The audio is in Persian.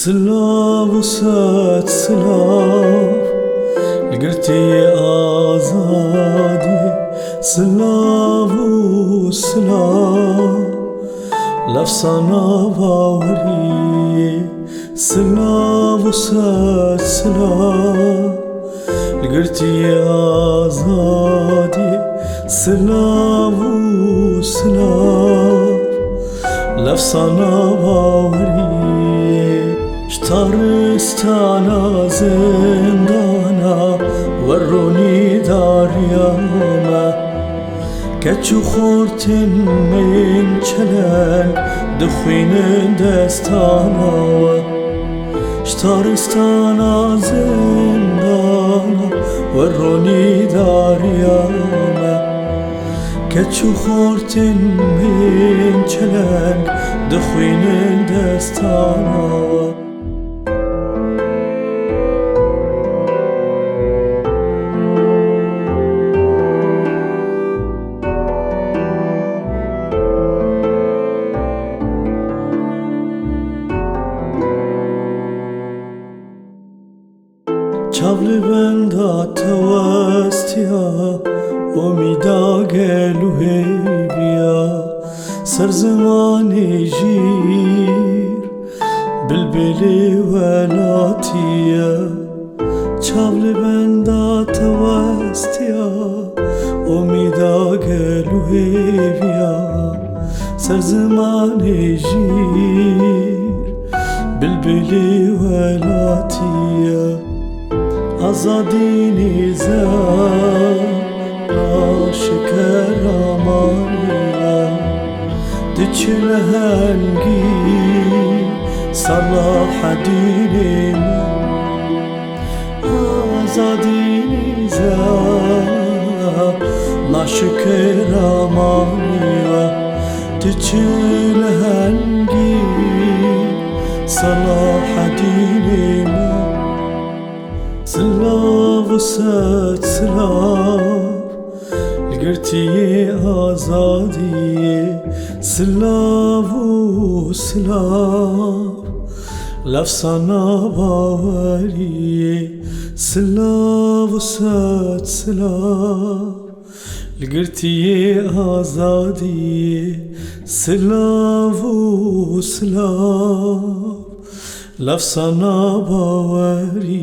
سلاف وسات سلاف لقرتي آزادي سلاف وسلاف لفصنا باوري سلاف وسات سلاف لقرتي آزادي سلاف وسلاف لفصنا باوري شتارستانا زندانا وروني داريانا كتشو خورتن من چلن دخوين دستانا شتارستانا زندانا وروني داريانا كتشو خورتن من چلن دخوين دستانا چاول بندا توستیا امیدا گلوه بیا سر زمانی جیر بلبلی ولاتیا چاول بندا توستیا امیدا گلوه بیا سر زمانی جیر بلبلی ولاتیا آزادی زن عاشق رامانیلا دچل هنگی صلاح دینی آزادی زن عاشق رامانیلا دچل هنگی صلاح دینی سلاف وسات سلاف لقرتي آزادي سلاف وسلاف لفصنا باوري سلاف وسات سلاف لقرتي آزادي سلاف وسلاف لفصنا باوري